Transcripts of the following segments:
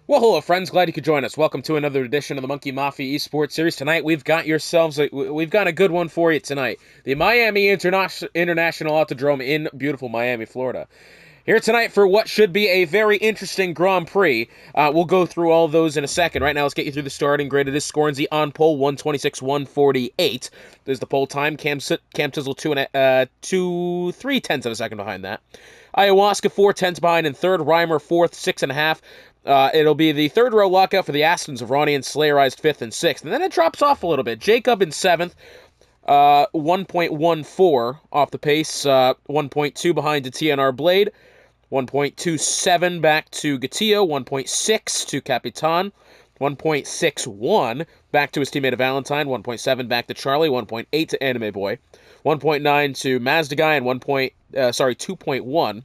Well, hello, friends. Glad you could join us. Welcome to another edition of the Monkey Mafia Esports Series. Tonight, we've got a good one for you tonight. The Miami International Autodrome in beautiful Miami, Florida. Here tonight for what should be a very interesting Grand Prix. We'll go through all those in a second. Right now, let's get you through the starting grid. It is Scornsy on pole, 126.148. There's the pole time. Cam Tizzle, 3/10 of a second behind that. Ayahuasca, 4/10 behind in third. Reimer, fourth, 6.5. It'll be the third row lockout for the Astons of Ronnie and Slayerized, fifth and sixth. And then it drops off a little bit. Jacob in seventh, 1.14 off the pace, 1.2 behind the TNR Blade, 1.27 back to Gatillo, 1.6 to Capitan, 1.61 back to his teammate Valentine, 1.7 back to Charlie, 1.8 to Anime Boy, 1.9 to Mazda Guy, and 2.1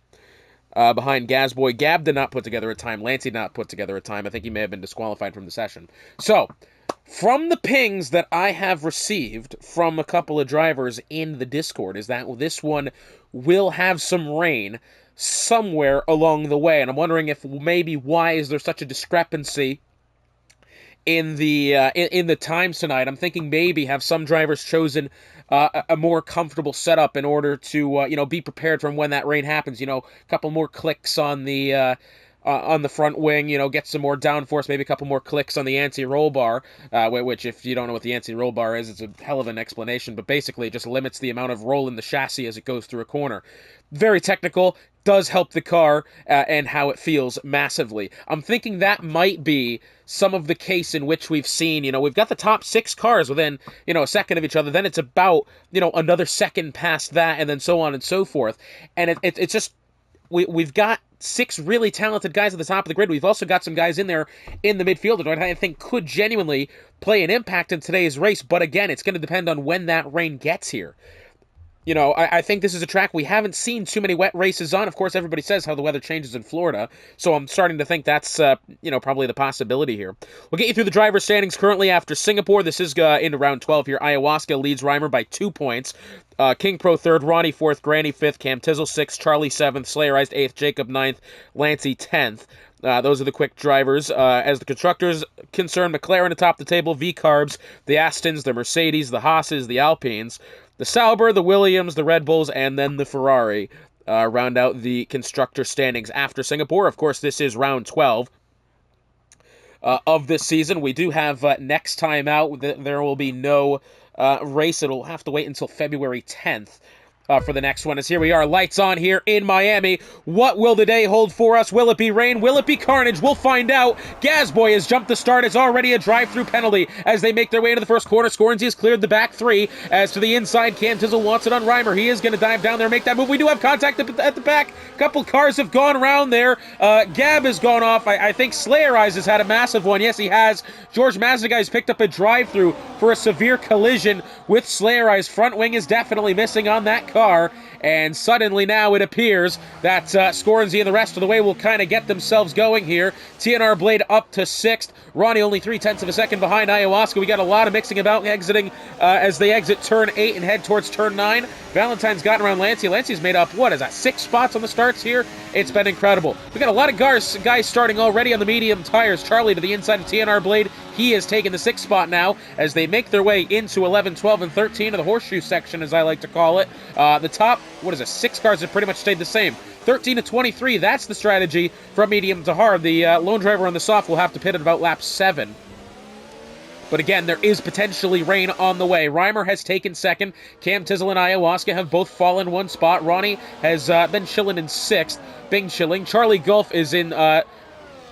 behind Gazboy. Gab did not put together a time. Lance did not put together a time. I think he may have been disqualified from the session. So, from the pings that I have received from a couple of drivers in the Discord is that this one will have some rain somewhere along the way. And I'm wondering if maybe why is there such a discrepancy in the times tonight. I'm thinking maybe have some drivers chosen a more comfortable setup in order to be prepared from when that rain happens. A couple more clicks on the front wing, get some more downforce, maybe a couple more clicks on the anti-roll bar, which, if you don't know what the anti-roll bar is, it's a hell of an explanation, but basically it just limits the amount of roll in the chassis as it goes through a corner. Very technical, does help the car and how it feels massively. I'm thinking that might be some of the case in which we've seen, we've got the top six cars within, a second of each other, then it's about, another second past that, and then so on and so forth, and it's just, we've got six really talented guys at the top of the grid. We've also got some guys in there in the midfield that I think could genuinely play an impact in today's race, but again, it's going to depend on when that rain gets here. I think this is a track we haven't seen too many wet races on. Of course, everybody says how the weather changes in Florida, so I'm starting to think that's, probably the possibility here. We'll get you through the driver's standings currently after Singapore. This is into round 12 here. Ayahuasca leads Reimer by 2 points. King Pro third, Ronnie fourth, Granny fifth, Cam Tizzle sixth, Charlie seventh, Slayerized eighth, Jacob ninth, Lancey 10th. Those are the quick drivers. As the constructors concerned, McLaren atop the table, V-Carbs, the Astons, the Mercedes, the Haas's, the Alpines, the Sauber, the Williams, the Red Bulls, and then the Ferrari round out the constructor standings after Singapore. Of course, this is round 12 of this season. We do have next time out, there will be no race. It'll have to wait until February 10th. For the next one, as here we are, lights on here in Miami. What will the day hold for us? Will it be rain? Will it be carnage? We'll find out. Gazboy has jumped the start. It's already a drive-through penalty as they make their way into the first corner. Scornsy has cleared the back three. As to the inside, Cam Tizzle wants it on Reimer. He is going to dive down there and make that move. We do have contact at the back. A couple cars have gone around there. Gab has gone off. I think Slayer Eyes has had a massive one. Yes, he has. George Mazdaguy has picked up a drive-through for a severe collision with Slayer Eyes. Front wing is definitely missing on that car, and suddenly now it appears that Scornsy and the rest of the way will kind of get themselves going here. TNR Blade up to sixth. Ronnie only 3/10 of a second behind Ayahuasca. We got a lot of mixing about exiting as they exit turn 8 and head towards turn 9. Valentine's gotten around Lancey. Lancey's made up, 6 spots on the starts here? It's been incredible. We got a lot of guys starting already on the medium tires. Charlie to the inside of TNR Blade. He has taken the 6th spot now as they make their way into 11, 12, and 13 of the horseshoe section, as I like to call it. The top, 6 cars have pretty much stayed the same. 13 to 23, that's the strategy from medium to hard. The lone driver on the soft will have to pit at about lap 7. But again, there is potentially rain on the way. Reimer has taken second. Cam Tizzle and Ayahuasca have both fallen 1 spot. Ronnie has been chilling in 6th. Bing chilling. Charlie Gulf is in...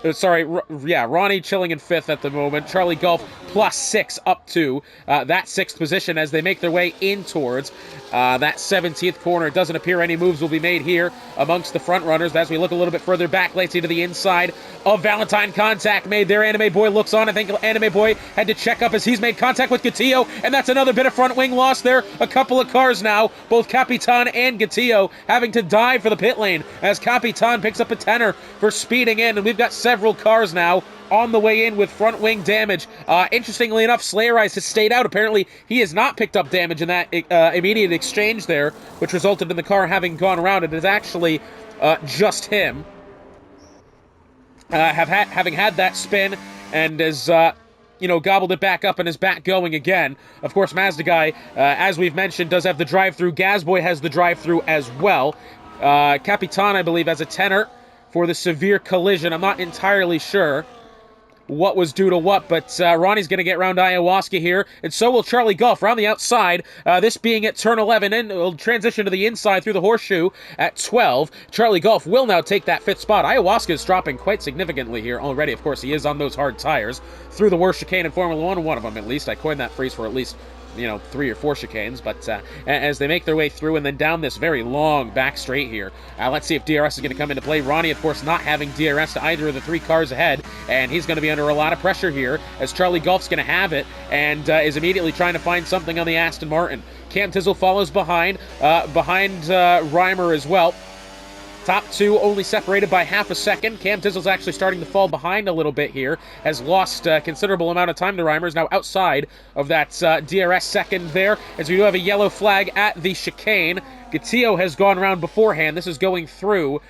Ronnie chilling in 5th at the moment. Charlie Gulf plus 6 up to that 6th position as they make their way in towards that 17th corner. It doesn't appear any moves will be made here amongst the front runners. As we look a little bit further back, Lacey to the inside of Valentine. Contact made there. Anime Boy looks on. I think Anime Boy had to check up as he's made contact with Gatillo, and that's another bit of front wing loss there. A couple of cars now, both Capitan and Gatillo having to dive for the pit lane as Capitan picks up a tenner for speeding in, and we've got several cars now on the way in with front wing damage. Interestingly enough, Slayer Eyes has stayed out. Apparently, he has not picked up damage in that immediate exchange there, which resulted in the car having gone around. It is actually just him. having had that spin and is, gobbled it back up and is back going again. Of course, Mazda Guy, as we've mentioned, does have the drive-through. Gazboy has the drive-through as well. Capitan, I believe, has a tenor for the severe collision. I'm not entirely sure what was due to what, but Ronnie's going to get around Ayahuasca here, and so will Charlie Golf around the outside, this being at turn 11, and will transition to the inside through the horseshoe at 12. Charlie Golf will now take that 5th spot. Ayahuasca is dropping quite significantly here already. Of course, he is on those hard tires through the worst chicane in Formula 1 of them at least. I coined that phrase for at least 3 or 4 chicanes, but as they make their way through and then down this very long back straight here, let's see if DRS is going to come into play. Ronnie, of course, not having DRS to either of the 3 cars ahead, and he's going to be under a lot of pressure here as Charlie Golf's going to have it and is immediately trying to find something on the Aston Martin. Cam Tizzle follows behind Reimer as well. Top 2 only separated by half a second. Cam Tizzle's actually starting to fall behind a little bit here. Has lost a considerable amount of time to Reimer. Is now outside of that DRS second there. As we do have a yellow flag at the chicane. Gatillo has gone around beforehand. This is going through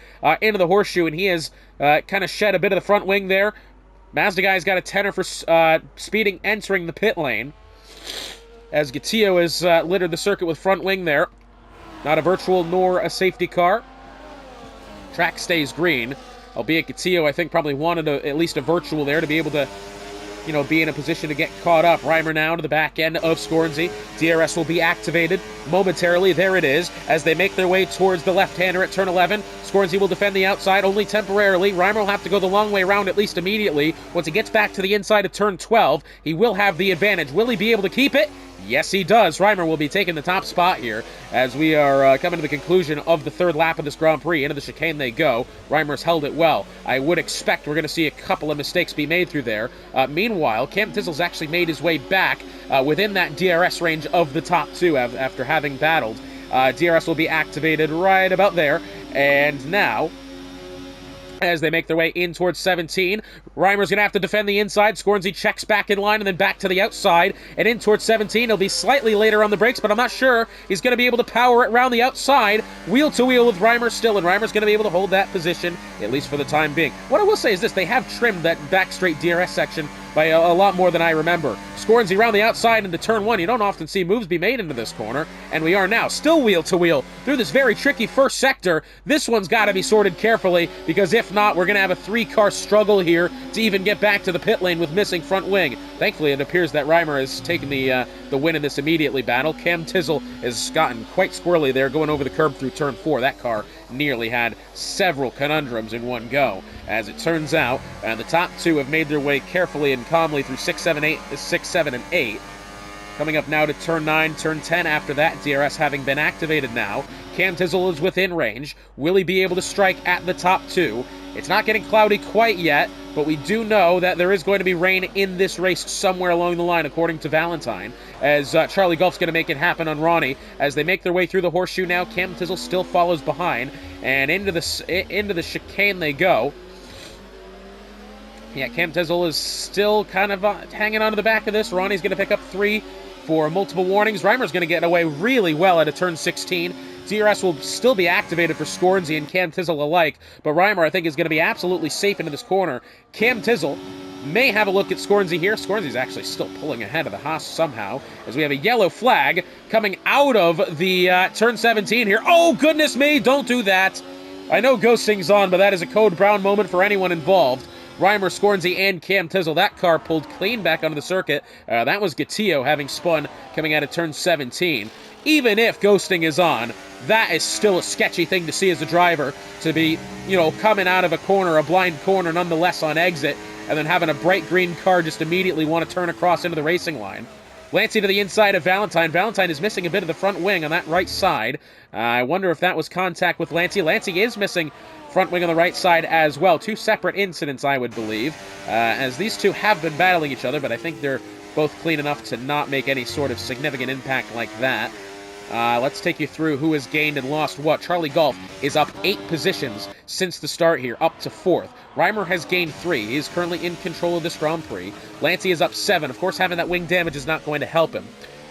into the horseshoe, and he has kind of shed a bit of the front wing there. Mazda Guy's got a tenor for speeding entering the pit lane. As Gatillo has littered the circuit with front wing there. Not a virtual nor a safety car. Track stays green, albeit Gatillo, I think, probably wanted at least a virtual there to be able to, be in a position to get caught up. Reimer now to the back end of Scornsy. DRS will be activated momentarily. There it is, as they make their way towards the left-hander at turn 11. Scornsy will defend the outside only temporarily. Reimer will have to go the long way around at least immediately. Once he gets back to the inside of turn 12, he will have the advantage. Will he be able to keep it? Yes, he does. Reimer will be taking the top spot here as we are coming to the conclusion of the 3rd lap of this Grand Prix. Into the chicane they go. Reimer's held it well. I would expect we're going to see a couple of mistakes be made through there. Meanwhile, Cam Tizzle's actually made his way back within that DRS range of the top 2 after having battled. DRS will be activated right about there. And now, as they make their way in towards 17, Reimer's going to have to defend the inside. Scornsy checks back in line and then back to the outside. And in towards 17, he'll be slightly later on the brakes, but I'm not sure he's going to be able to power it around the outside, wheel to wheel with Reimer still, and Reimer's going to be able to hold that position, at least for the time being. What I will say is this, they have trimmed that back straight DRS section by a lot more than I remember. Scornsy around the outside into turn 1. You don't often see moves be made into this corner, and we are now still wheel to wheel through this very tricky first sector. This one's got to be sorted carefully, because if not, we're going to have a 3-car struggle here to even get back to the pit lane with missing front wing. Thankfully, it appears that Reimer has taken the win in this immediately battle. Cam Tizzle has gotten quite squirrely there, going over the curb through turn 4. That car nearly had several conundrums in one go. As it turns out, the top 2 have made their way carefully and calmly through 6, 7, and 8. Coming up now to turn 9, turn 10 after that, DRS having been activated now. Cam Tizzle is within range. Will he be able to strike at the top 2? It's not getting cloudy quite yet, but we do know that there is going to be rain in this race somewhere along the line, according to Valentine, as Charlie Golf's going to make it happen on Ronnie. As they make their way through the horseshoe now, Cam Tizzle still follows behind, and into the chicane they go. Yeah, Cam Tizzle is still kind of hanging on to the back of this. Ronnie's going to pick up 3 for multiple warnings. Reimer's going to get away really well at a turn 16. DRS will still be activated for Scornsy and Cam Tizzle alike, but Reimer, I think, is going to be absolutely safe into this corner. Cam Tizzle may have a look at Scornsy here. Scornsy's actually still pulling ahead of the Haas somehow, as we have a yellow flag coming out of the turn 17 here. Oh, goodness me, don't do that. I know ghosting's on, but that is a Code Brown moment for anyone involved. Reimer, Scornsy, and Cam Tizzle. That car pulled clean back onto the circuit. That was Gatillo having spun coming out of turn 17. Even if ghosting is on, that is still a sketchy thing to see as a driver, to be, coming out of a corner, a blind corner nonetheless on exit, and then having a bright green car just immediately want to turn across into the racing line. Lancey to the inside of Valentine. Valentine is missing a bit of the front wing on that right side. I wonder if that was contact with Lancey. Lancey is missing front wing on the right side as well. 2 separate incidents, I would believe, as these two have been battling each other, but I think they're both clean enough to not make any sort of significant impact like that. Let's take you through who has gained and lost what. Charlie Golf is up 8 positions since the start here, up to 4th. Reimer has gained 3. He is currently in control of this Grand Prix. Lancey is up 7. Of course, having that wing damage is not going to help him.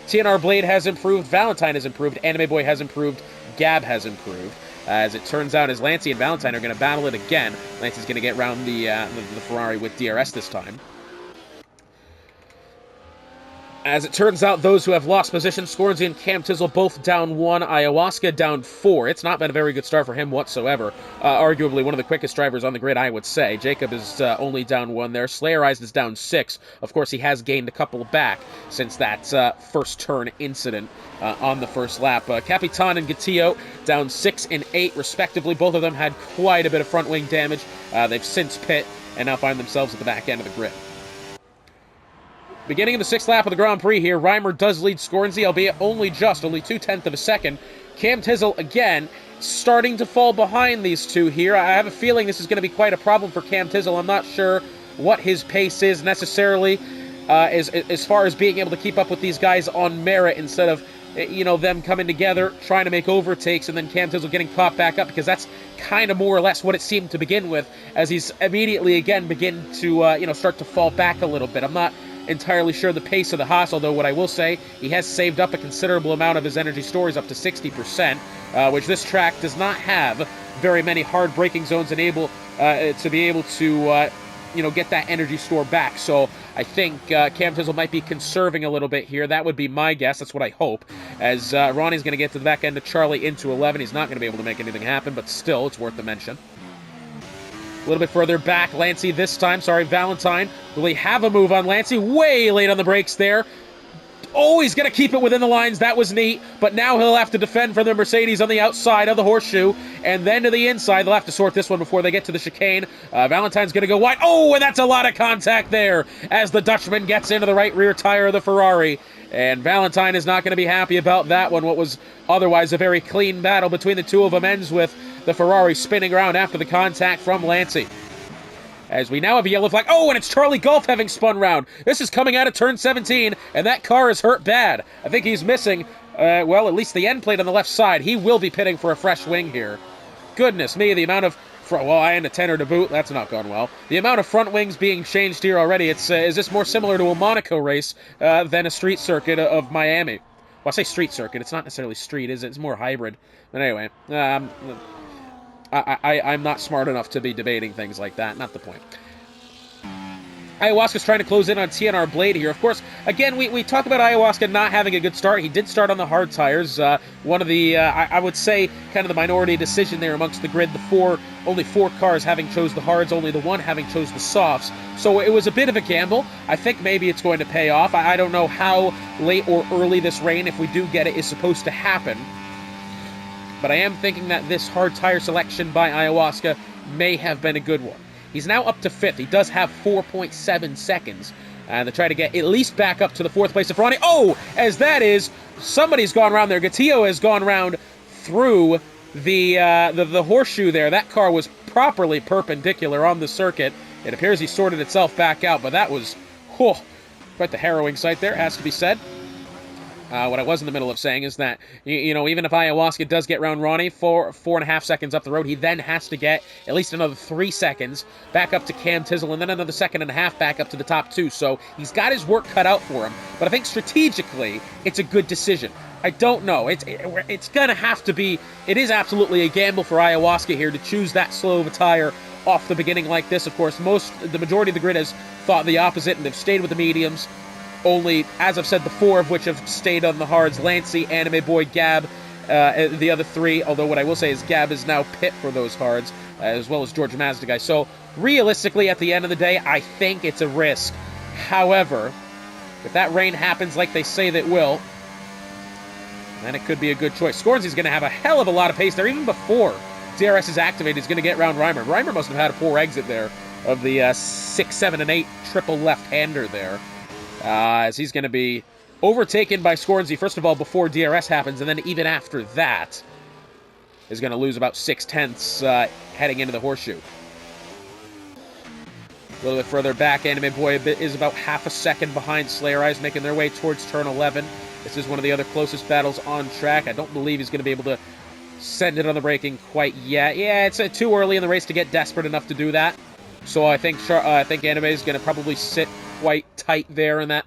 TNR Blade has improved. Valentine has improved. Anime Boy has improved. Gab has improved. As it turns out, as Lancey and Valentine are going to battle it again. Lancey's going to get around the Ferrari with DRS this time. As it turns out, those who have lost position, Scornsy and Cam Tizzle both down 1, Ayahuasca down 4. It's not been a very good start for him whatsoever. Arguably one of the quickest drivers on the grid, I would say. Jacob is only down 1 there. Slayer Eyes is down 6. Of course, he has gained a couple back since that first turn incident on the first lap. Capitan and Gatillo down 6 and 8, respectively. Both of them had quite a bit of front wing damage. They've since pit and now find themselves at the back end of the grid. Beginning of the 6th lap of the Grand Prix here, Reimer does lead Scornsy, albeit only 0.2 of a second. Cam Tizzle, again, starting to fall behind these two here. I have a feeling this is going to be quite a problem for Cam Tizzle. I'm not sure what his pace is necessarily as far as being able to keep up with these guys on merit instead of, them coming together, trying to make overtakes, and then Cam Tizzle getting caught back up, because that's kind of more or less what it seemed to begin with, as he's immediately, again, begin to, start to fall back a little bit. I'm not entirely sure the pace of the Haas, although what I will say, he has saved up a considerable amount of his energy stores, up to 60%, which this track does not have very many hard braking zones and to be able to get that energy store back. So I think Cam Tizzle might be conserving a little bit here. That would be my guess. That's what I hope, as Ronnie's going to get to the back end of Charlie into 11. He's not going to be able to make anything happen, but still, it's worth the mention. A little bit further back, Lancey this time. Valentine. Will he have a move on Lancey? Way late on the brakes there. Oh, he's going to keep it within the lines. That was neat. But now he'll have to defend for the Mercedes on the outside of the horseshoe. And then to the inside. They'll have to sort this one before they get to the chicane. Valentine's going to go wide. Oh, and that's a lot of contact there as the Dutchman gets into the right rear tire of the Ferrari. And Valentine is not going to be happy about that one. What was otherwise a very clean battle between the two of them ends with the Ferrari spinning around after the contact from Lancey. As we now have a yellow flag. Oh, and it's Charlie Gulf having spun round. This is coming out of turn 17, and that car is hurt bad. I think he's missing, at least the end plate on the left side. He will be pitting for a fresh wing here. Goodness me, the amount of... and a 10er to boot. That's not gone well. The amount of front wings being changed here already. It's is this more similar to a Monaco race than a street circuit of Miami? Well, I say street circuit. It's not necessarily street, is it? It's more hybrid. But anyway, I'm not smart enough to be debating things like that. Not the point. Ayahuasca's trying to close in on TNR Blade here. Of course, again, we talk about Ayahuasca not having a good start. He did start on the hard tires. One of the, I would say, kind of the minority decision there amongst the grid. Only 4 cars having chose the hards, only the 1 having chose the softs. So it was a bit of a gamble. I think maybe it's going to pay off. I don't know how late or early this rain, if we do get it, is supposed to happen. But I am thinking that this hard tire selection by Ayahuasca may have been a good one. He's now up to 5th. He does have 4.7 seconds to try to get at least back up to the 4th place of Ronnie. Oh, as that is, somebody's gone around there. Gatillo has gone around through the horseshoe there. That car was properly perpendicular on the circuit. It appears he sorted itself back out, but that was quite the harrowing sight there, has to be said. What I was in the middle of saying is that, even if Ayahuasca does get around Ronnie 4.5 seconds up the road, he then has to get at least another 3 seconds back up to Cam Tizzle, and then another 1.5 back up to the top 2. So he's got his work cut out for him. But I think strategically, it's a good decision. I don't know. It's going to have to be... It is absolutely a gamble for Ayahuasca here to choose that slow of a tire off the beginning like this. Of course, the majority of the grid has thought the opposite, and they've stayed with the mediums. Only, as I've said, the 4 of which have stayed on the hards. Lancey, Anime Boy, Gab, the other 3. Although what I will say is Gab is now pit for those hards, as well as George Mazda guy. So, realistically, at the end of the day, I think it's a risk. However, if that rain happens like they say that will, then it could be a good choice. Scornsy's going to have a hell of a lot of pace there, even before DRS is activated. He's going to get around Reimer. Reimer must have had a poor exit there of the 6, 7, and 8 triple left-hander there. As he's going to be overtaken by Scornsy, first of all, before DRS happens, and then even after that, is going to lose about 0.6 heading into the horseshoe. A little bit further back, Anime Boy is about 0.5 seconds behind Slayer Eyes, making their way towards turn 11. This is one of the other closest battles on track. I don't believe he's going to be able to send it on the braking quite yet. Yeah, it's too early in the race to get desperate enough to do that. So I think Anime is going to probably sit quite tight there in that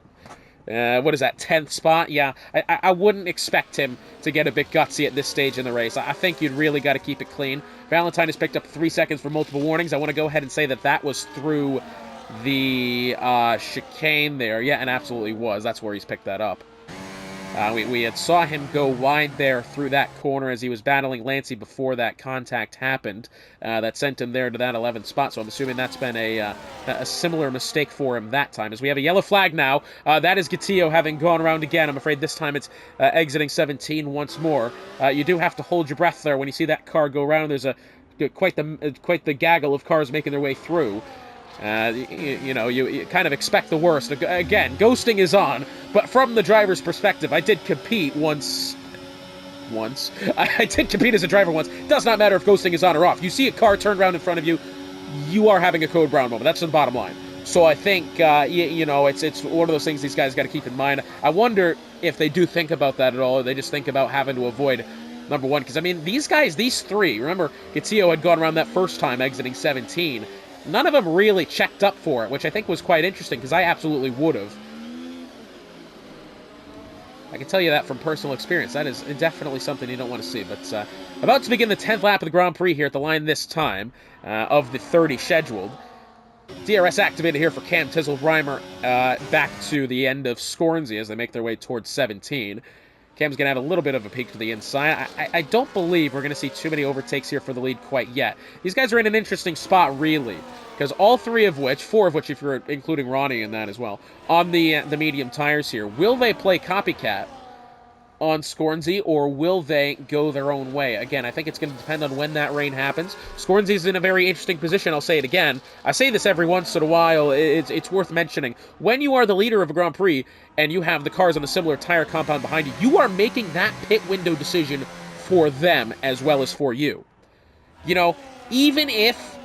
What is that, 10th spot? Yeah, I wouldn't expect him to get a bit gutsy at this stage in the race. I think you'd really got to keep it clean. Valentine has picked up 3 seconds for multiple warnings. I want to go ahead and say that that was through the chicane there. Yeah, and absolutely was. That's where he's picked that up. We had saw him go wide there through that corner as he was battling Lancey before that contact happened. That sent him there to that 11th spot, so I'm assuming that's been a similar mistake for him that time. As we have a yellow flag now, that is Gatillo having gone around again. I'm afraid this time it's exiting 17 once more. You do have to hold your breath there when you see that car go around. There's quite the gaggle of cars making their way through. You kind of expect the worst. Again, ghosting is on, but from the driver's perspective, I did compete once. I did compete as a driver once. Does not matter if ghosting is on or off. You see a car turned around in front of you, you are having a code brown moment. That's the bottom line. So I think, it's one of those things these guys got to keep in mind. I wonder if they do think about that at all, or they just think about having to avoid number one. Because, I mean, these guys, these three, remember, Gatillo had gone around that first time exiting 17. None of them really checked up for it, which I think was quite interesting, because I absolutely would have. I can tell you that from personal experience. That is definitely something you don't want to see. But about to begin the 10th lap of the Grand Prix here at the line this time, of the 30 scheduled. DRS activated here for Cam Tizzle-Reimer back to the end of Scornsey as they make their way towards 17. Cam's going to have a little bit of a peek to the inside. I don't believe we're going to see too many overtakes here for the lead quite yet. These guys are in an interesting spot, really, because all four of which, if you're including Ronnie in that as well, on the medium tires here. Will they play copycat on Scornsey, or will they go their own way? Again, I think it's going to depend on when that rain happens. Scornsey's in a very interesting position. I'll say it again. I say this every once in a while. It's worth mentioning. When you are the leader of a Grand Prix and you have the cars on a similar tire compound behind you, you are making that pit window decision for them as well as for you. Even if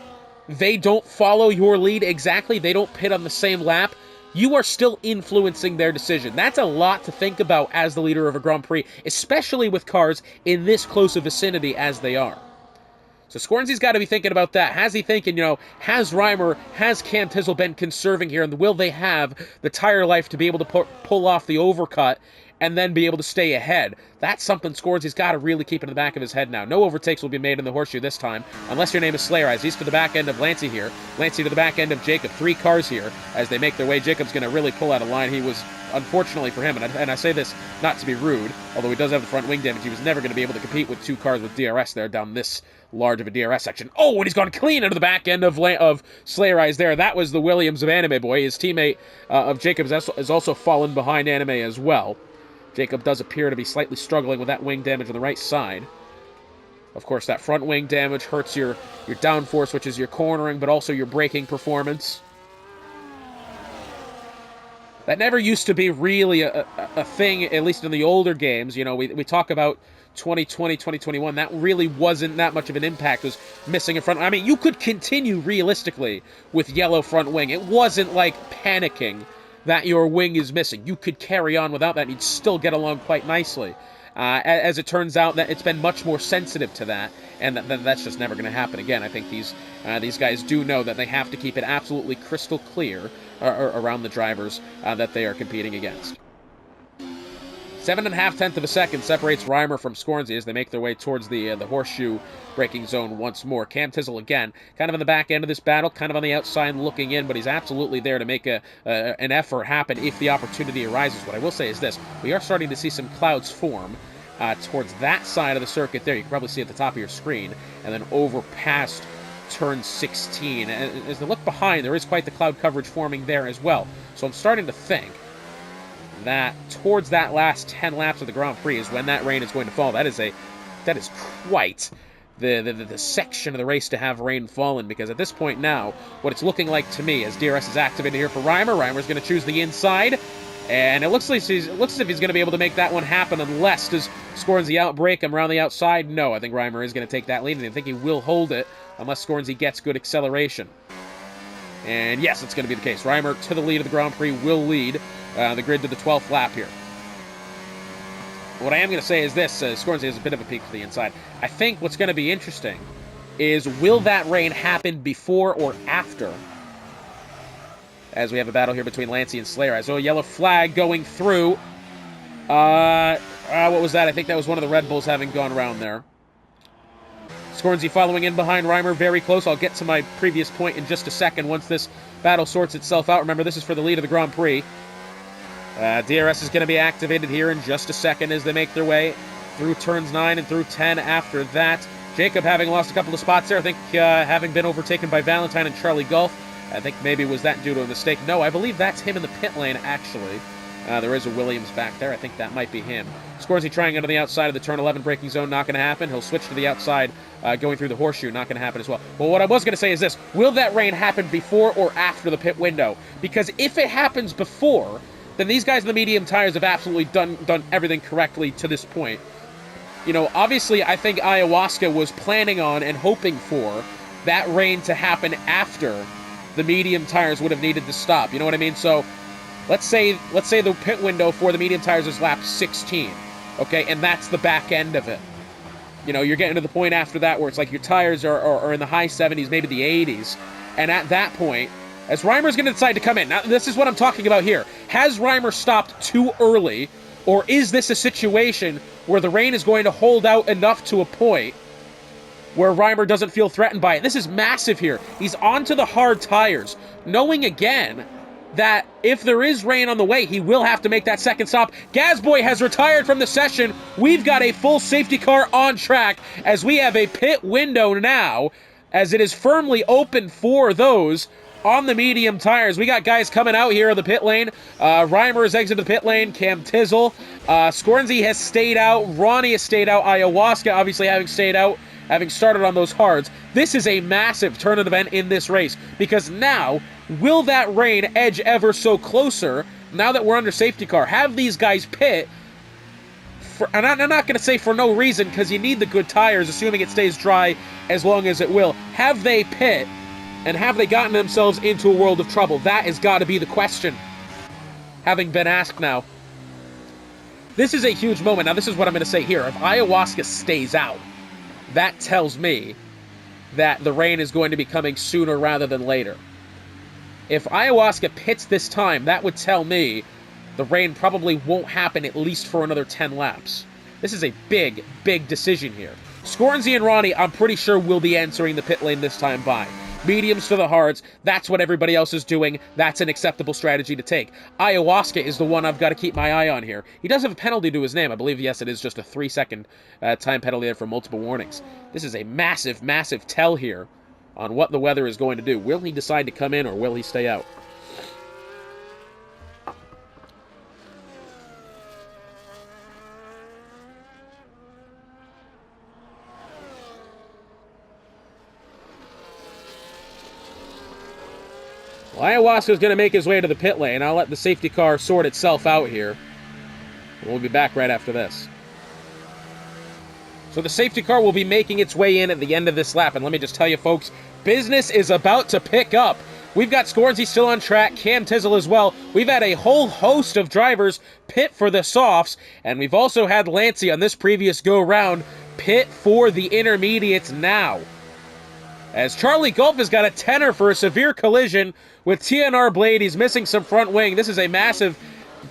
they don't follow your lead exactly, they don't pit on the same lap, you are still influencing their decision. That's a lot to think about as the leader of a Grand Prix, especially with cars in this close a vicinity as they are. So Scornsey's got to be thinking about that. Has he thinking, has Reimer, has Cam Tizzle been conserving here, and will they have the tire life to be able to pull off the overcut and then be able to stay ahead? That's something Scornsey's got to really keep in the back of his head now. No overtakes will be made in the horseshoe this time, unless your name is Slayer Eyes. He's to the back end of Lancey here. Lancey to the back end of Jacob. 3 cars here as they make their way. Jacob's going to really pull out a line. He was, unfortunately for him, and I say this not to be rude, although he does have the front wing damage, he was never going to be able to compete with 2 cars with DRS there down this large of a DRS section. Oh, and he's gone clean into the back end of Slayer Eyes there. That was the Williams of Anime Boy. His teammate of Jacob has also fallen behind Anime as well. Jacob does appear to be slightly struggling with that wing damage on the right side. Of course, that front wing damage hurts your downforce, which is your cornering, but also your braking performance. That never used to be really a thing, at least in the older games. We talk about 2020, 2021. That really wasn't that much of an impact, was missing in front. I mean, you could continue realistically with yellow front wing. It wasn't like panicking that your wing is missing. You could carry on without that, and you'd still get along quite nicely. As it turns out, that it's been much more sensitive to that, and that's just never going to happen again. I think these guys do know that they have to keep it absolutely crystal clear around the drivers that they are competing against. 7.5 of a second separates Reimer from Scornsey as they make their way towards the horseshoe braking zone once more. Cam Tizzle, again, kind of in the back end of this battle, kind of on the outside looking in, but he's absolutely there to make an effort happen if the opportunity arises. What I will say is this: we are starting to see some clouds form towards that side of the circuit there. You can probably see at the top of your screen, and then over past turn 16. And as they look behind, there is quite the cloud coverage forming there as well. So I'm starting to think that towards that last 10 laps of the Grand Prix is when that rain is going to fall. That is quite the section of the race to have rain fallen, because at this point now, what it's looking like to me as DRS is activated here for Reimer. Reimer's going to choose the inside, and it looks as if he's going to be able to make that one happen, unless does Scornsey outbrake him around the outside? No, I think Reimer is going to take that lead, and I think he will hold it unless Scornsey gets good acceleration. And yes, it's going to be the case. Reimer to the lead of the Grand Prix will lead the grid to the 12th lap here. What I am going to say is this: Scornsey has a bit of a peek to the inside. I think what's going to be interesting is, will that rain happen before or after as we have a battle here between Lancey and Slayer. I saw a yellow flag going through. What was that? I think that was one of the Red Bulls having gone around there. Scornsy following in behind Reimer, very close. I'll get to my previous point in just a second once this battle sorts itself out. Remember, this is for the lead of the Grand Prix. DRS is going to be activated here in just a second as they make their way through turns 9 and through 10 after that. Jacob having lost a couple of spots there. I think having been overtaken by Valentine and Charlie Golf. I think maybe was that due to a mistake. No, I believe that's him in the pit lane, actually. There is a Williams back there. I think that might be him. Scorsy trying under the outside of the turn 11 braking zone. Not going to happen. He'll switch to the outside going through the horseshoe. Not going to happen as well. Well, what I was going to say is this. Will that rain happen before or after the pit window? Because if it happens before, then these guys in the medium tires have absolutely done everything correctly to this point. You know, obviously, I think Ayahuasca was planning on and hoping for that rain to happen after the medium tires would have needed to stop. You know what I mean? So let's say the pit window for the medium tires is lap 16, okay, and that's the back end of it. You know, you're getting to the point after that where it's like your tires are in the high 70s, maybe the 80s, and at that point, as Reimer's going to decide to come in. Now, this is what I'm talking about here. Has Reimer stopped too early, or is this a situation where the rain is going to hold out enough to a point where Reimer doesn't feel threatened by it? This is massive here. He's onto the hard tires, knowing again that if there is rain on the way, he will have to make that second stop. Gazboy has retired from the session. We've got a full safety car on track as we have a pit window now, as it is firmly open for those on the medium tires. We got guys coming out here of the pit lane. Reimer has exited the pit lane. Cam Tizzle. Scornsy has stayed out. Ronnie has stayed out. Ayahuasca obviously having stayed out, having started on those hards. This is a massive tournament event in this race, because now, will that rain edge ever so closer, now that we're under safety car? Have these guys pit, and I'm not going to say for no reason, because you need the good tires, assuming it stays dry as long as it will. Have they pit, and have they gotten themselves into a world of trouble? That has got to be the question, having been asked now. This is a huge moment. Now, this is what I'm going to say here. If Ayahuasca stays out, that tells me that the rain is going to be coming sooner rather than later. If Ayahuasca pits this time, that would tell me the rain probably won't happen at least for another 10 laps. This is a big, big decision here. Scornsy and Ronnie, I'm pretty sure, will be entering the pit lane this time by. Mediums to the hards, that's what everybody else is doing. That's an acceptable strategy to take. Ayahuasca is the one I've got to keep my eye on here. He does have a penalty to his name. I believe, yes, it is just a 3-second time penalty there for multiple warnings. This is a massive, massive tell here on what the weather is going to do. Will he decide to come in, or will he stay out? Ayahuasca is going to make his way to the pit lane. I'll let the safety car sort itself out here. We'll be back right after this. So the safety car will be making its way in at the end of this lap. And let me just tell you, folks, business is about to pick up. We've got Scornsy still on track, Cam Tizzle as well. We've had a whole host of drivers pit for the softs. And we've also had Lancey on this previous go-round pit for the intermediates now, as Charlie Gulp has got a tenor for a severe collision with TNR Blade. He's missing some front wing. This is a massive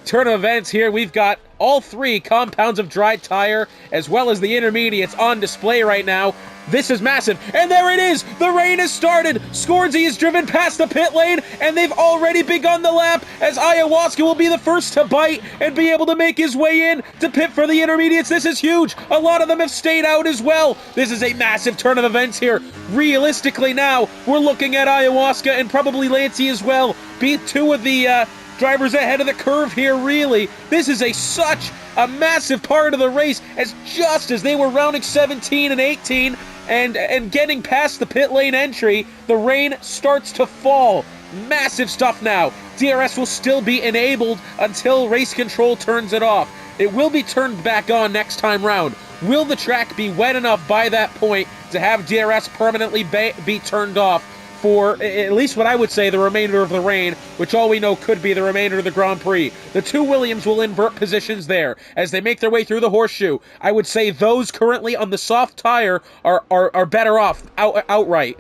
turn of events here. We've got all 3 compounds of dry tire as well as the intermediates on display right now. This is massive. And there it is. The rain has started. Scornsy is driven past the pit lane, and they've already begun the lap, as Ayahuasca will be the first to bite and be able to make his way in to pit for the intermediates. This is huge. A lot of them have stayed out as well. This is a massive turn of events here. Realistically now, we're looking at Ayahuasca and probably Lancey as well be 2 of the drivers ahead of the curve here, really. This is such a massive part of the race, as just as they were rounding 17 and 18 and getting past the pit lane entry, the rain starts to fall. Massive stuff now. DRS will still be enabled until race control turns it off. It will be turned back on next time round. Will the track be wet enough by that point to have DRS permanently be turned off for at least what I would say the remainder of the rain, which all we know could be the remainder of the Grand Prix? The 2 Williams will invert positions there as they make their way through the horseshoe. I would say those currently on the soft tire are better off outright.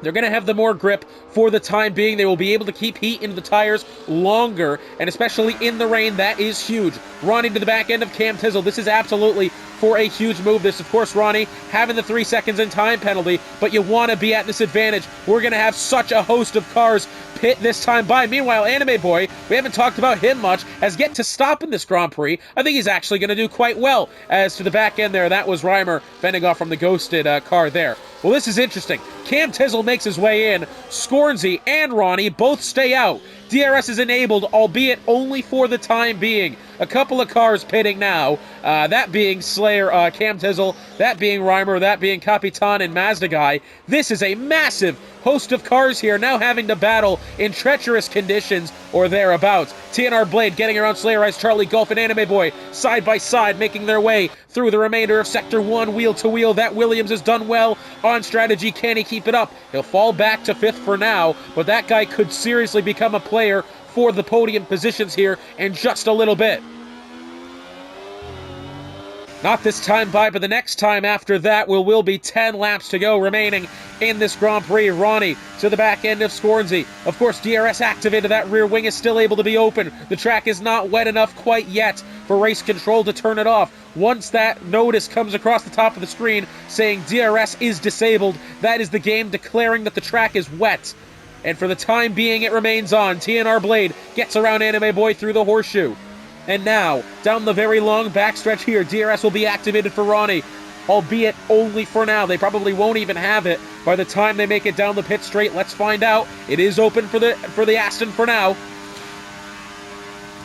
They're going to have the more grip for the time being. They will be able to keep heat into the tires longer, and especially in the rain, that is huge. Ronnie to the back end of Cam Tizzle. This is absolutely for a huge move. This, of course, Ronnie having the 3 seconds in time penalty, but you want to be at this advantage. We're going to have such a host of cars pit this time by. Meanwhile, Anime Boy, we haven't talked about him much, has yet to stop in this Grand Prix. I think he's actually going to do quite well. As to the back end there, that was Reimer fending off from the ghosted car there. Well, this is interesting. Cam Tizzle makes his way in. Scornsy and Ronnie both stay out. DRS is enabled, albeit only for the time being. A couple of cars pitting now. That being Slayer, Cam Tizzle, that being Reimer, that being Capitan and Mazda Guy. This is a massive host of cars here now having to battle in treacherous conditions or thereabouts. TNR Blade getting around Slayer Eyes, Charlie Golf, and Anime Boy side by side making their way through the remainder of Sector 1 wheel to wheel. That Williams has done well on strategy. Can he keep it up? He'll fall back to 5th for now, but that guy could seriously become a player for the podium positions here in just a little bit. Not this time by, but the next time after that will be 10 laps to go remaining in this Grand Prix. Ronnie to the back end of Scornsy. Of course, DRS activated. That rear wing is still able to be open. The track is not wet enough quite yet for race control to turn it off. Once that notice comes across the top of the screen saying DRS is disabled, that is the game declaring that the track is wet. And for the time being, it remains on. TNR Blade gets around Anime Boy through the horseshoe. And now, down the very long backstretch here, DRS will be activated for Ronnie, albeit only for now. They probably won't even have it by the time they make it down the pit straight. Let's find out. It is open for the Aston for now.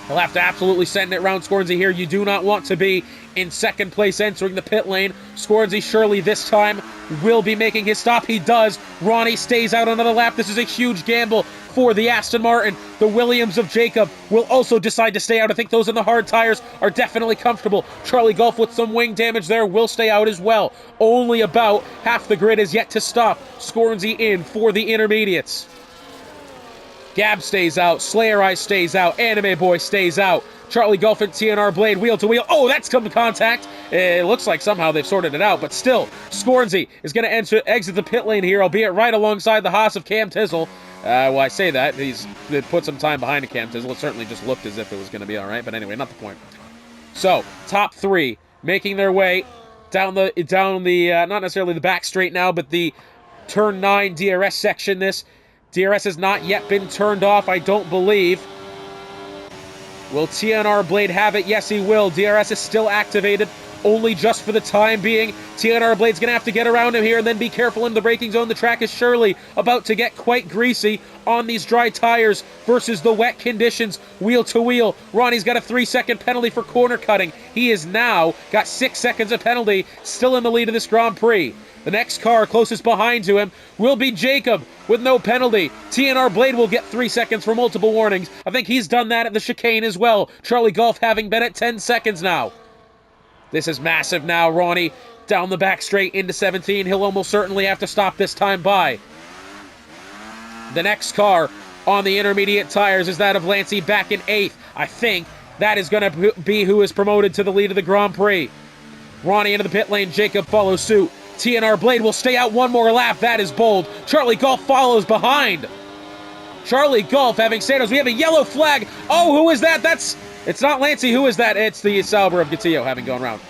He'll have to absolutely send it round Scornsy here. You do not want to be in second place entering the pit lane. Scornsy surely this time will be making his stop. He does. Ronnie stays out another lap. This is a huge gamble for the Aston Martin. The Williams of Jacob will also decide to stay out. I think those in the hard tires are definitely comfortable. Charlie Golf with some wing damage there will stay out as well. Only about half the grid is yet to stop. Scornsy in for the intermediates. Gab stays out, Slayer Eyes stays out, Anime Boy stays out, Charlie Golf and TNR Blade wheel to wheel. Oh, that's come to contact. It looks like somehow they've sorted it out, but still, Scornsy is going to exit the pit lane here, albeit right alongside the Haas of Cam Tizzle. Well, I say that. He's put some time behind the Cam Tizzle. It certainly just looked as if it was going to be all right, but anyway, not the point. So, top three making their way down the not necessarily the back straight now, but the turn 9 DRS section. This DRS has not yet been turned off, I don't believe. Will TNR Blade have it? Yes, he will. DRS is still activated, only just for the time being. TNR Blade's going to have to get around him here and then be careful in the braking zone. The track is surely about to get quite greasy on these dry tires versus the wet conditions, wheel to wheel. Ronnie's got a 3-second penalty for corner cutting. He is now got 6 seconds of penalty, still in the lead of this Grand Prix. The next car closest behind to him will be Jacob with no penalty. TNR Blade will get 3 seconds for multiple warnings. I think he's done that at the chicane as well. Charlie Golf having been at 10 seconds now. This is massive now. Ronnie down the back straight into 17. He'll almost certainly have to stop this time by. The next car on the intermediate tires is that of Lancey back in 8th. I think that is going to be who is promoted to the lead of the Grand Prix. Ronnie into the pit lane. Jacob follows suit. TNR Blade will stay out one more lap. That is bold. Charlie Golf follows behind. Charlie Golf having Santos. We have a yellow flag. Oh, who is that? It's not Lancey. Who is that? It's the Sauber of Gatillo having gone round.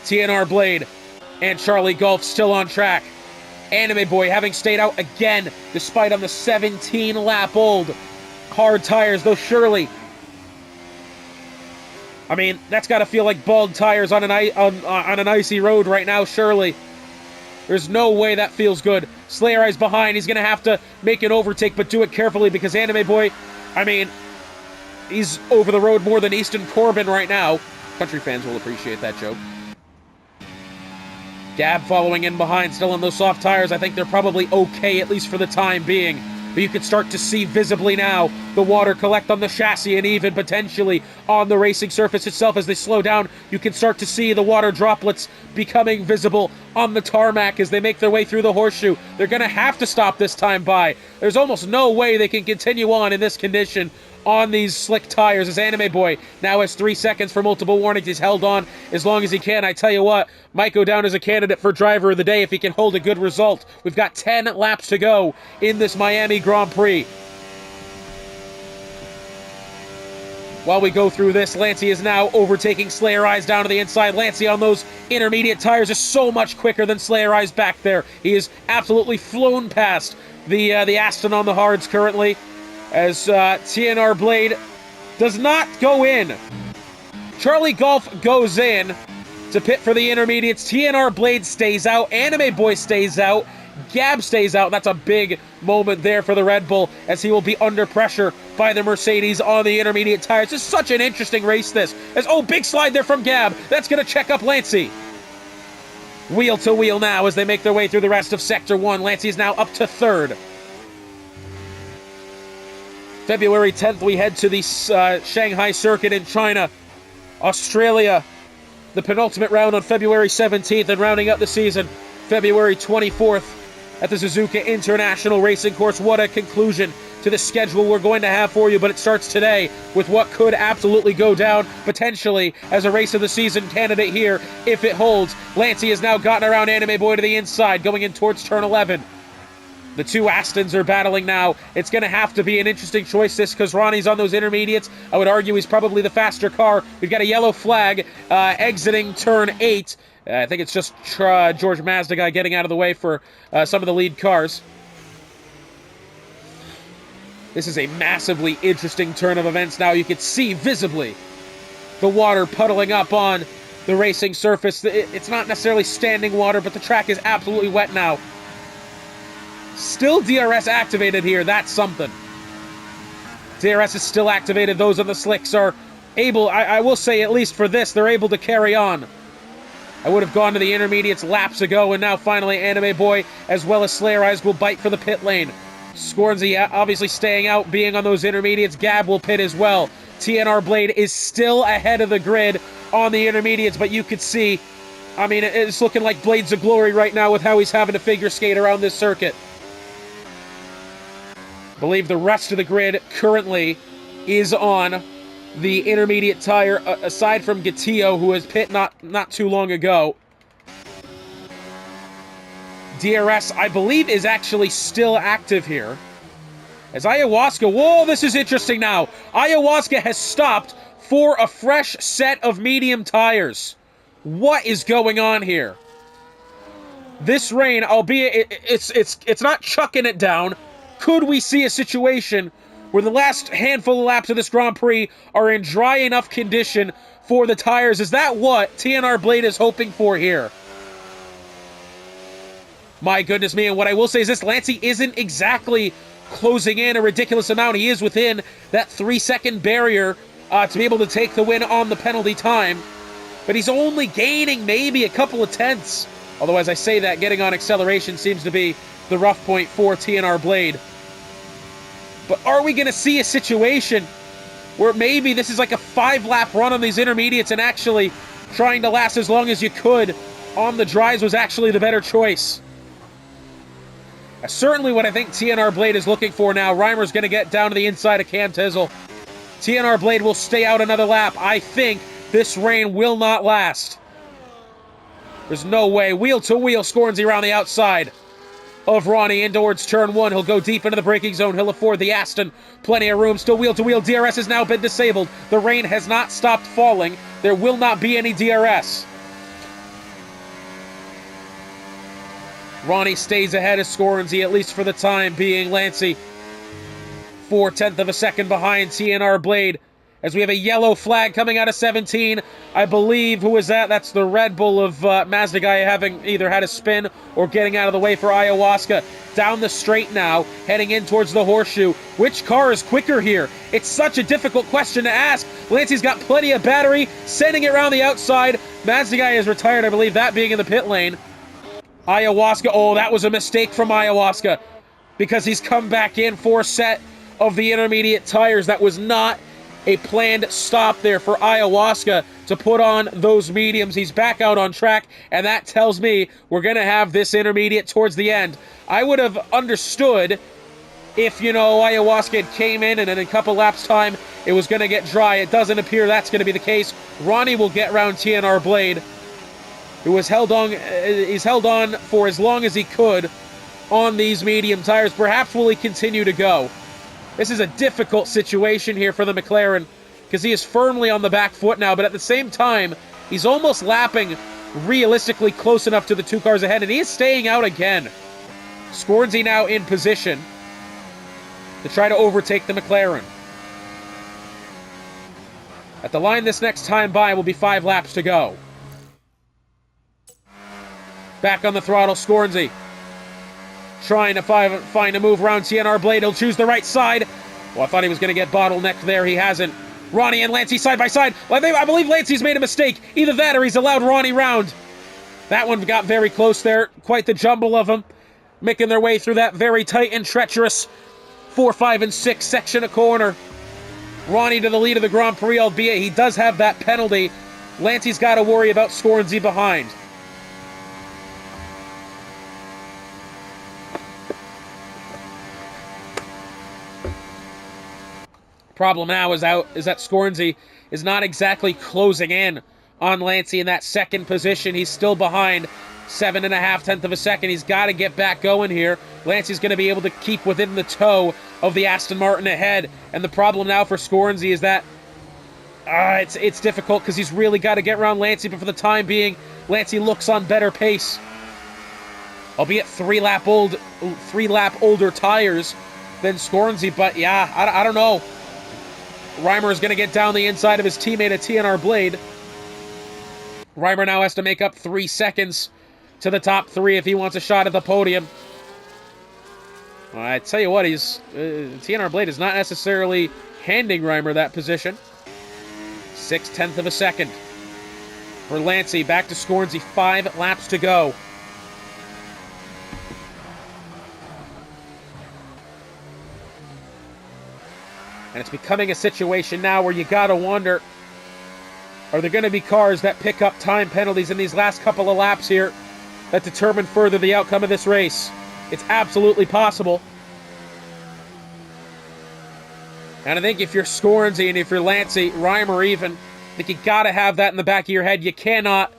TNR Blade and Charlie Golf still on track. Anime Boy having stayed out again, despite on the 17-lap old hard tires, though surely. I mean, that's got to feel like bald tires on an icy road right now, surely. There's no way that feels good. Slayer Eyes behind. He's going to have to make an overtake, but do it carefully because Anime Boy, I mean, he's over the road more than Easton Corbin right now. Country fans will appreciate that joke. Gab following in behind, still on those soft tires. I think they're probably okay, at least for the time being. But you can start to see visibly now the water collect on the chassis and even potentially on the racing surface itself. As they slow down, you can start to see the water droplets becoming visible on the tarmac as they make their way through the horseshoe. They're going to have to stop this time by. There's almost no way they can continue on in this condition on these slick tires, as Anime Boy now has 3 seconds for multiple warnings. He's held on as long as he can. I tell you what, might go down as a candidate for driver of the day if he can hold a good result. We've got 10 laps to go in this Miami Grand Prix. While we go through this, Lancey is now overtaking Slayer Eyes down to the inside. Lancey on those intermediate tires is so much quicker than Slayer Eyes back there. He is absolutely flown past the Aston on the hards currently, as TNR Blade does not go in. Charlie Golf goes in to pit for the intermediates. TNR Blade stays out. Anime Boy stays out. Gab stays out. That's a big moment there for the Red Bull, as he will be under pressure by the Mercedes on the intermediate tires. It's such an interesting race, this. As, oh, big slide there from Gab. That's going to check up Lancey. Wheel to wheel now as they make their way through the rest of Sector 1. Lancey is now up to third. February 10th, we head to the Shanghai circuit in China. Australia, the penultimate round on February 17th, and rounding up the season, February 24th at the Suzuka International Racing Course. What a conclusion to the schedule we're going to have for you, but it starts today with what could absolutely go down, potentially, as a race of the season candidate here, if it holds. Lancey has now gotten around Anime Boy to the inside, going in towards turn 11. The two Astons are battling now. It's going to have to be an interesting choice, this, because Ronnie's on those intermediates. I would argue he's probably the faster car. We've got a yellow flag exiting turn 8. I think it's just George Mazda guy getting out of the way for some of the lead cars. This is a massively interesting turn of events now. You can see visibly the water puddling up on the racing surface. It's not necessarily standing water, but the track is absolutely wet now. Still DRS activated here. That's something. DRS is still activated. Those on the slicks are able, I will say, at least for this, they're able to carry on. I would have gone to the intermediates laps ago, and now finally Anime Boy as well as Slayer Eyes will bite for the pit lane. Scornsy obviously staying out, being on those intermediates. Gab will pit as well. TNR Blade is still ahead of the grid on the intermediates, but you could see, I mean, it's looking like Blades of Glory right now with how he's having to figure skate around this circuit. I believe the rest of the grid currently is on the intermediate tire, aside from Gatillo, who has pit not too long ago. DRS, I believe, is actually still active here. As Ayahuasca, whoa, this is interesting now. Ayahuasca has stopped for a fresh set of medium tires. What is going on here? This rain, albeit it's not chucking it down. Could we see a situation where the last handful of laps of this Grand Prix are in dry enough condition for the tires? Is that what TNR Blade is hoping for here? My goodness me, and what I will say is this, Lancey isn't exactly closing in a ridiculous amount. He is within that 3-second barrier to be able to take the win on the penalty time, but he's only gaining maybe a couple of tenths. Although, as I say that, getting on acceleration seems to be the rough point for TNR Blade. But are we going to see a situation where maybe this is like a 5-lap run on these intermediates, and actually trying to last as long as you could on the dries was actually the better choice? Certainly what I think TNR Blade is looking for now. Reimer's going to get down to the inside of Cam Tizzle. TNR Blade will stay out another lap. I think this rain will not last. There's no way. Wheel to wheel, Scornsy around the outside of Ronnie in towards turn 1. He'll go deep into the braking zone. He'll afford the Aston plenty of room. Still wheel to wheel. DRS has now been disabled. The rain has not stopped falling. There will not be any DRS. Ronnie stays ahead of Scornsy, at least for the time being. Lancey, 4/10 of a second behind TNR Blade, as we have a yellow flag coming out of 17. I believe, who is that? That's the Red Bull of Mazda guy having either had a spin or getting out of the way for Ayahuasca. Down the straight now, heading in towards the horseshoe. Which car is quicker here? It's such a difficult question to ask. Lancey's got plenty of battery, sending it around the outside. Mazda guy is retired, I believe, that being in the pit lane. Ayahuasca, oh, that was a mistake from Ayahuasca, because he's come back in for set of the intermediate tires. That was not a planned stop there for Ayahuasca to put on those mediums. He's back out on track, and that tells me we're going to have this intermediate towards the end. I would have understood if, Ayahuasca came in and in a couple laps' time it was going to get dry. It doesn't appear that's going to be the case. Ronnie will get around TNR Blade, who was held on for as long as he could on these medium tires. Perhaps will he continue to go? This is a difficult situation here for the McLaren, because he is firmly on the back foot now, but at the same time, he's almost lapping realistically close enough to the two cars ahead, and he is staying out again. Scornsy now in position to try to overtake the McLaren. At the line this next time by will be 5 laps to go. Back on the throttle, Scornsy. Trying to find a move around TNR Blade. He'll choose the right side. Well, I thought he was going to get bottlenecked there. He hasn't. Ronnie and Lancey side by side. Well, I believe Lancey's made a mistake. Either that or he's allowed Ronnie round. That one got very close there. Quite the jumble of them, making their way through that very tight and treacherous 4, 5, and 6 section of corner. Ronnie to the lead of the Grand Prix, albeit he does have that penalty. Lancey's got to worry about Scornsy behind. Problem now is that Scornsy is not exactly closing in on Lancey in that second position. He's still behind 7.5 of a second. He's got to get back going here. Lancey's going to be able to keep within the toe of the Aston Martin ahead. And the problem now for Scornsy is that it's difficult because he's really got to get around Lancey, but for the time being, Lancey looks on better pace. Albeit 3 lap older tires than Scornsy, but yeah, I don't know. Reimer is going to get down the inside of his teammate at TNR Blade. Reimer now has to make up 3 seconds to the top 3 if he wants a shot at the podium. Well, I tell you what, TNR Blade is not necessarily handing Reimer that position. 0.6 of a second for Lancey. Back to Scornsy, 5 laps to go. And it's becoming a situation now where you gotta wonder, are there going to be cars that pick up time penalties in these last couple of laps here that determine further the outcome of this race? It's absolutely possible. And I think if you're Scornsy and if you're Lancey, Reimer even, I think you gotta have that in the back of your head. You cannot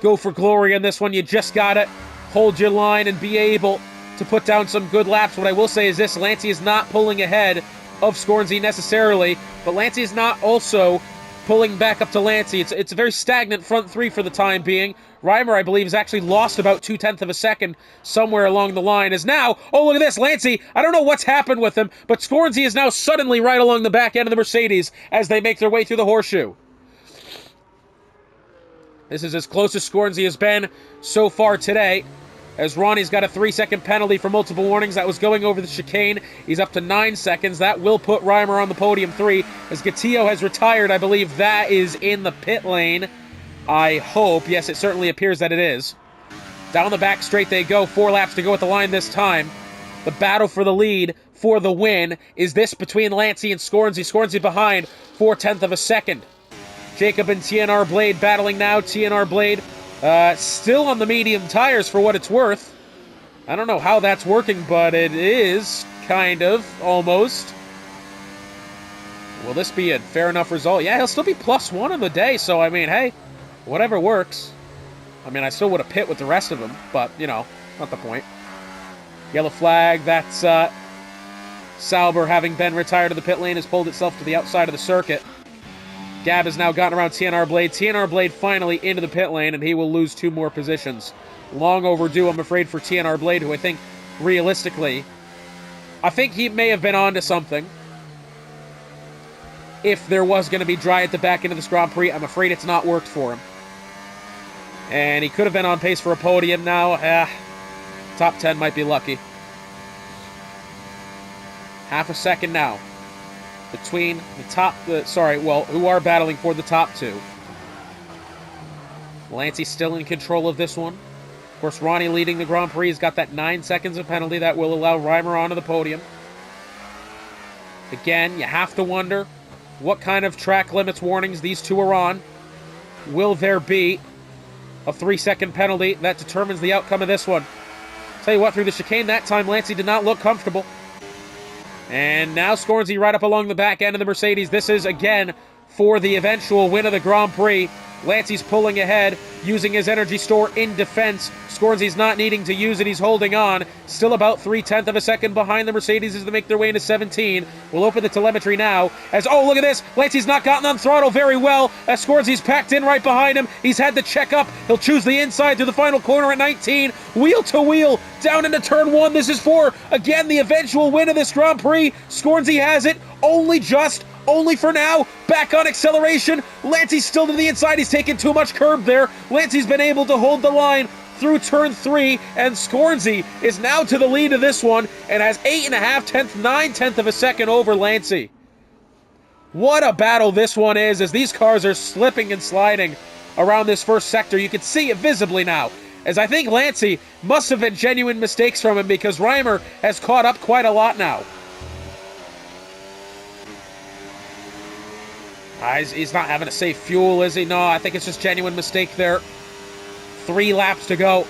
go for glory on this one. You just gotta hold your line and be able to put down some good laps. What I will say is this: Lancey is not pulling ahead of Scornsy necessarily, but Lancey is not also pulling back up to Lancey. It's a very stagnant front 3 for the time being. Reimer, I believe, has actually lost about 0.2 of a second somewhere along the line. Is now, oh, look at this, Lancey, I don't know what's happened with him, but Scornsy is now suddenly right along the back end of the Mercedes as they make their way through the horseshoe. This is as close as Scornsy has been so far today, as Ronnie's got a 3-second penalty for multiple warnings. That was going over the chicane. He's up to 9 seconds. That will put Reimer on the podium 3. As Gatillo has retired, I believe that is in the pit lane. I hope. Yes, it certainly appears that it is. Down the back straight they go. 4 laps to go at the line this time. The battle for the lead, for the win, is this between Lancey and Scornsy. Scornsy behind 0.4 of a second. Jacob and TNR Blade battling now. TNR Blade still on the medium tires for what it's worth. I don't know how that's working, but it is kind of, almost. Will this be a fair enough result? Yeah, he'll still be +1 on the day, so I mean, hey, whatever works. I mean, I still would have pit with the rest of them, but, not the point. Yellow flag, that's Sauber, having been retired to the pit lane, has pulled itself to the outside of the circuit. Gab has now gotten around TNR Blade. TNR Blade finally into the pit lane, and he will lose 2 more positions. Long overdue, I'm afraid, for TNR Blade, who I think, realistically, I think he may have been onto something. If there was going to be dry at the back end of this Grand Prix, I'm afraid it's not worked for him. And he could have been on pace for a podium now. Top 10 might be lucky. Half a second now between who are battling for the top 2. Lancey still in control of this one. Of course, Ronnie leading the Grand Prix. He's got that 9 seconds of penalty that will allow Reimer onto the podium. Again, you have to wonder what kind of track limits warnings these two are on. Will there be a 3-second penalty that determines the outcome of this one? Tell you what, through the chicane that time, Lancey did not look comfortable. And now Scornsy right up along the back end of the Mercedes. This is, again, for the eventual win of the Grand Prix. Lancey's pulling ahead, using his energy store in defense. Scornsy's not needing to use it. He's holding on. Still about 0.3 of a second behind the Mercedes as they make their way into 17. We'll open the telemetry now. As, oh, look at this. Lancey's not gotten on throttle very well. As Scornsy's packed in right behind him. He's had the check up. He'll choose the inside through the final corner at 19. Wheel to wheel down into turn 1. This is for, again, the eventual win of this Grand Prix. Scornsy has it. Only for now. Back on acceleration. Lancey's still to the inside. He's taken too much curb there. Lancey's been able to hold the line through turn 3, and Scornsy is now to the lead of this one and has 9/10 of a second over Lancey. What a battle this one is as these cars are slipping and sliding around this first sector. You can see it visibly now, as I think Lancey must have been genuine mistakes from him because Reimer has caught up quite a lot now. He's not having to save fuel, is he? No, I think it's just genuine mistake there. 3 laps to go.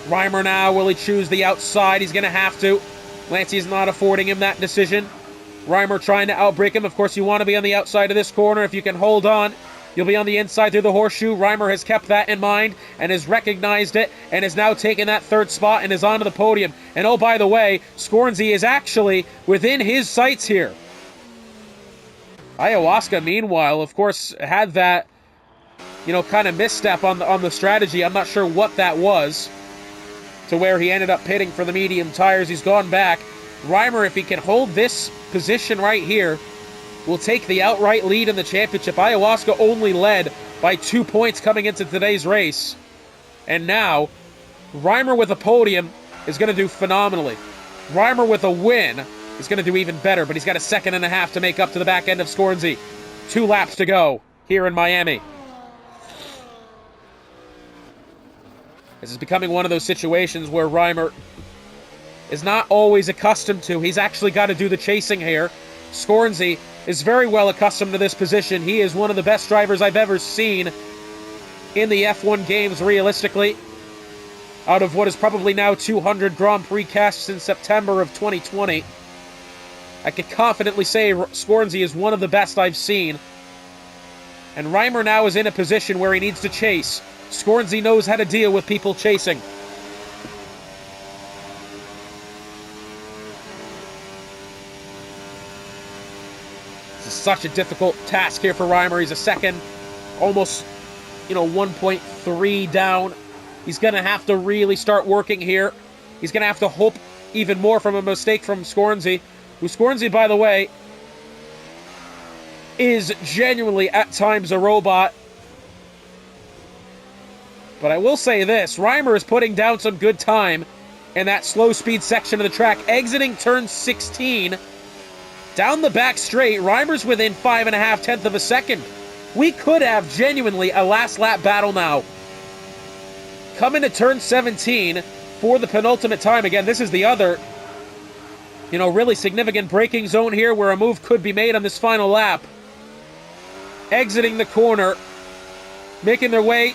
Reimer now, will he choose the outside? He's going to have to. Lancey's not affording him that decision. Reimer trying to outbrake him. Of course, you want to be on the outside of this corner. If you can hold on, you'll be on the inside through the horseshoe. Reimer has kept that in mind and has recognized it and is now taking that 3rd spot and is onto the podium. And oh, by the way, Scornsy is actually within his sights here. Ayahuasca, meanwhile, of course, had that, kind of misstep on the strategy. I'm not sure what that was, to where he ended up pitting for the medium tires. He's gone back. Reimer, if he can hold this position right here, will take the outright lead in the championship. Ayahuasca only led by 2 points coming into today's race. And now, Reimer with a podium is going to do phenomenally. Reimer with a win is going to do even better, but he's got a 1.5 seconds to make up to the back end of Scornsy. 2 laps to go here in Miami. This is becoming one of those situations where Reimer is not always accustomed to. He's actually got to do the chasing here. Scornsy is very well accustomed to this position. He is one of the best drivers I've ever seen in the F1 games, realistically. Out of what is probably now 200 Grand Prix casts in September of 2020. I can confidently say Scornsy is one of the best I've seen. And Reimer now is in a position where he needs to chase. Scornsy knows how to deal with people chasing. This is such a difficult task here for Reimer. He's a second, almost, 1.3 down. He's going to have to really start working here. He's going to have to hope even more from a mistake from Scornsy. Who, Scornsy, by the way, is genuinely at times a robot. But I will say this, Reimer is putting down some good time in that slow speed section of the track. Exiting turn 16, down the back straight, Reimer's within 5.5 of a second. We could have genuinely a last lap battle now. Coming to turn 17 for the penultimate time. Again, this is the other really significant braking zone here where a move could be made on this final lap. Exiting the corner, making their way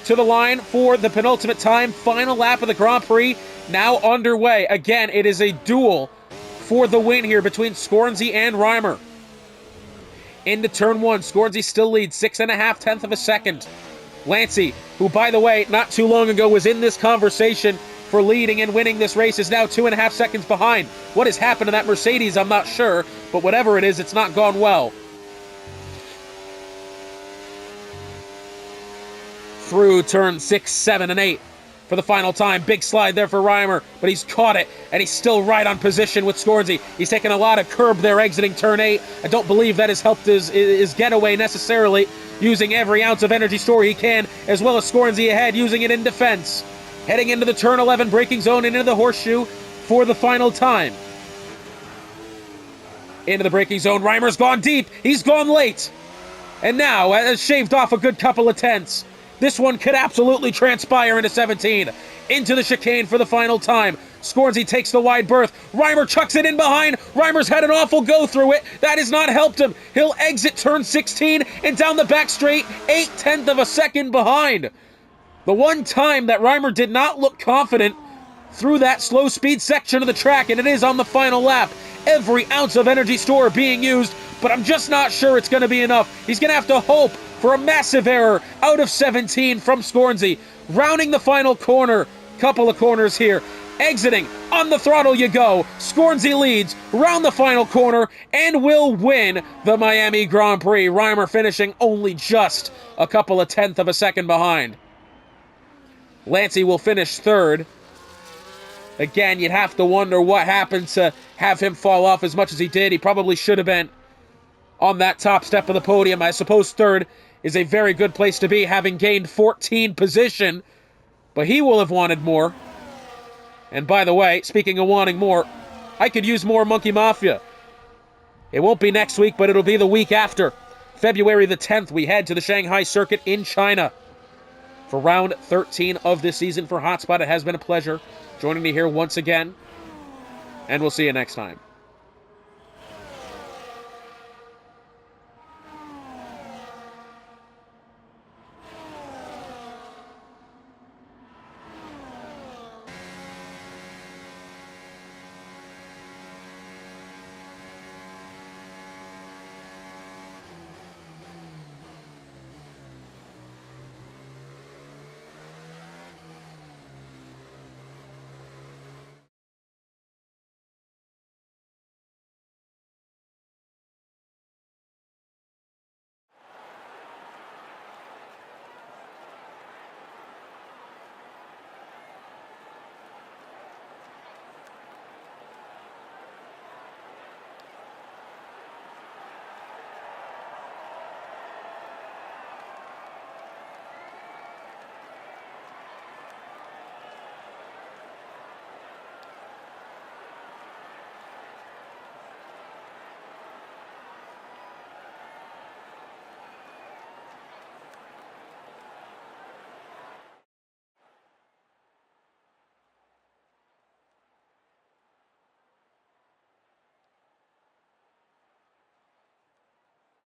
to the line for the penultimate time. Final lap of the Grand Prix now underway. Again, it is a duel for the win here between Scornsy and Reimer. Into turn 1, Scornsy still leads 6.5 of a second. Lancey, who, by the way, not too long ago was in this conversation for leading and winning this race, is now 2.5 seconds behind. What has happened to that Mercedes, I'm not sure, but whatever it is, it's not gone well. Through turn 6, 7, and 8 for the final time. Big slide there for Reimer, but he's caught it, and he's still right on position with Scornsy. He's taken a lot of curb there exiting turn 8. I don't believe that has helped his getaway necessarily, using every ounce of energy store he can, as well as Scornsy ahead, using it in defense. Heading into the turn 11 braking zone and into the horseshoe for the final time. Into the braking zone, Reimer's gone deep, he's gone late. And now has shaved off a good couple of tenths. This one could absolutely transpire into 17. Into the chicane for the final time. Scornsy takes the wide berth. Reimer chucks it in behind. Reimer's had an awful go through it. That has not helped him. He'll exit turn 16 and down the back straight, 0.8 of a second behind. The one time that Reimer did not look confident through that slow speed section of the track, and it is on the final lap. Every ounce of energy store being used, but I'm just not sure it's going to be enough. He's going to have to hope for a massive error out of 17 from Scornsy. Rounding the final corner, couple of corners here. Exiting, on the throttle you go. Scornsy leads, round the final corner, and will win the Miami Grand Prix. Reimer finishing only just a couple of tenths of a second behind. Lancey will finish third. Again, you'd have to wonder what happened to have him fall off as much as he did. He probably should have been on that top step of the podium. I suppose third is a very good place to be, having gained 14 position. But he will have wanted more. And by the way, speaking of wanting more, I could use more Monkey Mafia. It won't be next week, but it'll be the week after. February the 10th, we head to the Shanghai circuit in China for round 13 of this season for Hotspot. It has been a pleasure joining me here once again, and we'll see you next time.